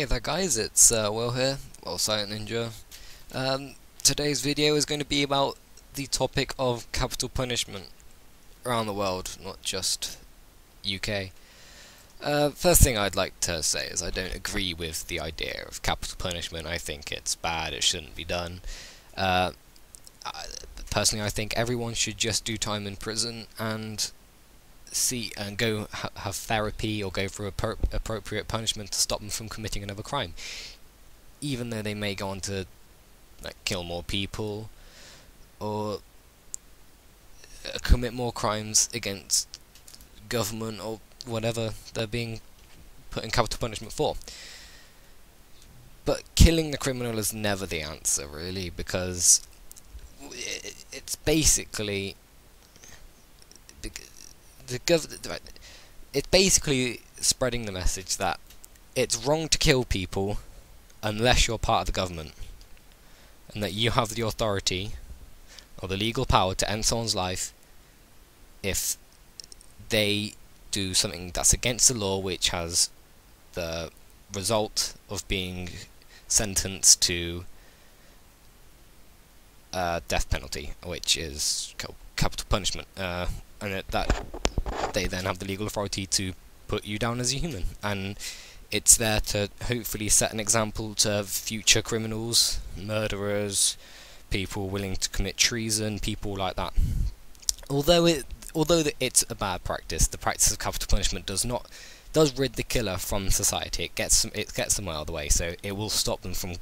Hey there guys, it's Will here, Will Silent Ninja. Today's video is going to be about the topic of capital punishment around the world, not just UK. First thing I'd like to say is I don't agree with the idea of capital punishment. I think it's bad, it shouldn't be done. Personally, I think everyone should just do time in prison and go have therapy or go through appropriate punishment to stop them from committing another crime, even though they may go on to kill more people or commit more crimes against government or whatever they're being put in capital punishment for. But killing the criminal is never the answer, really, because it's basically it's basically spreading the message that it's wrong to kill people unless you're part of the government, and that you have the authority or the legal power to end someone's life if they do something that's against the law, which has the result of being sentenced to death penalty, which is capital punishment, and that they then have the legal authority to put you down as a human, and it's there to hopefully set an example to future criminals, murderers, people willing to commit treason, people like that. Although it's a bad practice, the practice of capital punishment does rid the killer from society. It gets them out of the way, so it will stop them from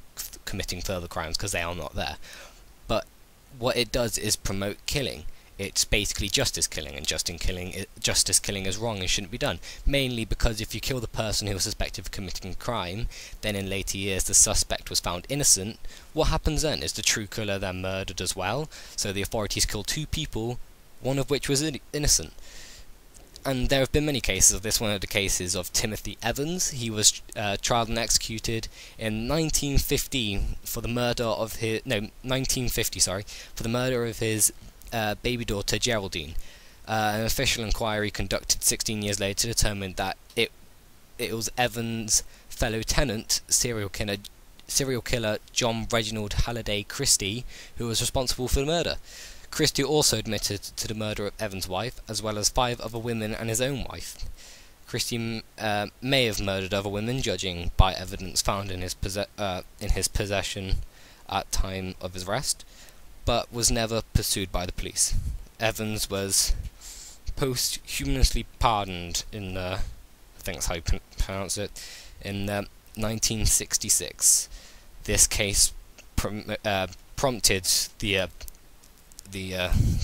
committing further crimes because they are not there. But what it does is promote killing. It's basically justice killing, and justice killing is wrong and shouldn't be done. Mainly because if you kill the person who was suspected of committing a crime, then in later years the suspect was found innocent, what happens then? Is the true killer then murdered as well? So the authorities killed two people, one of which was innocent. And there have been many cases of this. One of the cases of Timothy Evans. He was tried and executed in 1950 for the murder of his 1950, for the murder of his baby daughter Geraldine. An official inquiry conducted 16 years later determined that it was Evans' fellow tenant, serial killer John Reginald Halliday Christie, who was responsible for the murder. Christie also admitted to the murder of Evans' wife, as well as 5 other women and his own wife. Christie may have murdered other women, judging by evidence found in his possession at time of his arrest, but was never pursued by the police. Evans was posthumously pardoned in, I think that's how you pronounce it, in 1966. This case prompted the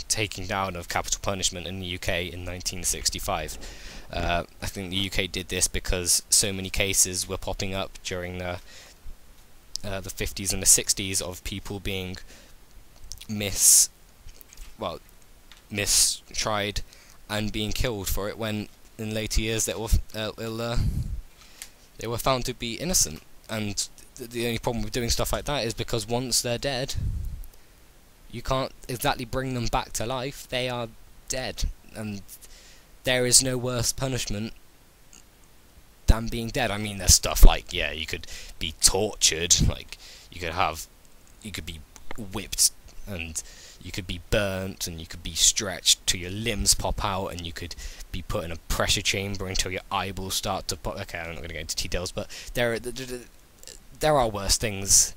taking down of capital punishment in the UK in 1965. I think the UK did this because so many cases were popping up during the 50s and the 60s of people being mistried and being killed for it, when in later years they were found to be innocent. And the only problem with doing stuff like that is because once they're dead, you can't exactly bring them back to life. They are dead, and there is no worse punishment than being dead. I mean, there's stuff like, yeah, you could be tortured, like you could be whipped, and you could be burnt, and you could be stretched till your limbs pop out, and you could be put in a pressure chamber until your eyeballs start to pop. Okay, I'm not going to go into details, but there are worse things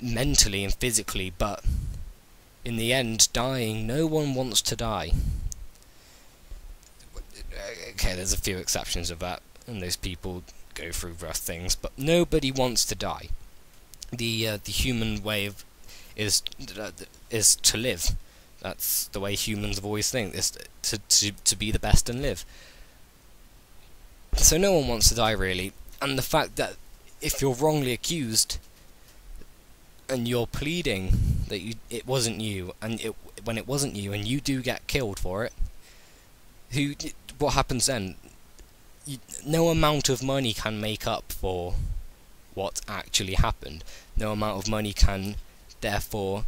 mentally and physically, but in the end, dying, no one wants to die. Okay, there's a few exceptions of that, and those people go through rough things, but nobody wants to die. The human way is to live. That's the way humans have always think, is to be the best and live. So no one wants to die, really, and the fact that if you're wrongly accused and you're pleading that it wasn't you, and when it wasn't you, and you do get killed for it, what happens then? No amount of money can make up for what actually happened. No amount of money can therefore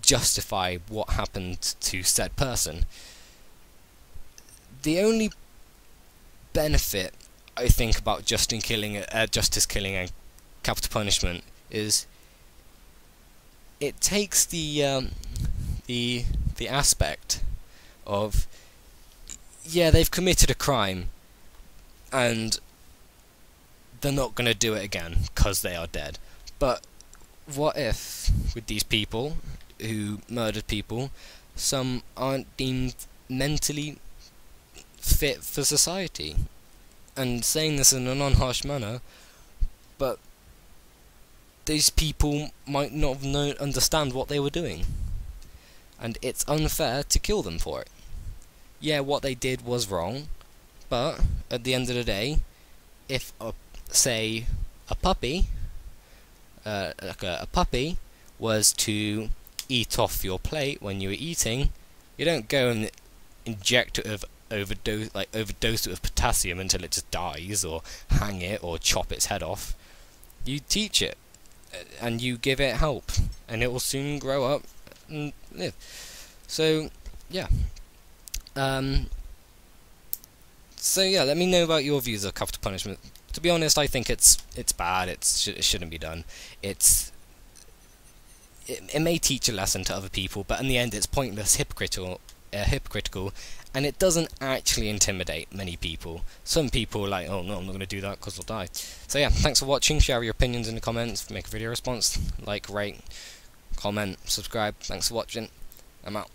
justify what happened to said person. The only benefit I think about justice killing and capital punishment is it takes the aspect of, yeah, they've committed a crime and they're not going to do it again because they are dead. But what if, with these people who murdered people, some aren't deemed mentally fit for society? And saying this in a non-harsh manner, but these people might not understand what they were doing, and it's unfair to kill them for it. Yeah, what they did was wrong, but at the end of the day, if say a puppy, a puppy was to eat off your plate when you were eating, you don't go and inject it with overdose it with potassium until it just dies, or hang it, or chop its head off. You teach it, and you give it help, and it will soon grow up and live. So yeah. So yeah, let me know about your views of capital punishment. To be honest, I think it's bad. It shouldn't be done. It may teach a lesson to other people, but in the end, it's pointless, hypocritical, and it doesn't actually intimidate many people. Some people are like, oh no, I'm not going to do that because I'll die. So yeah, thanks for watching. Share your opinions in the comments. Make a video response. Like, rate, comment, subscribe. Thanks for watching. I'm out.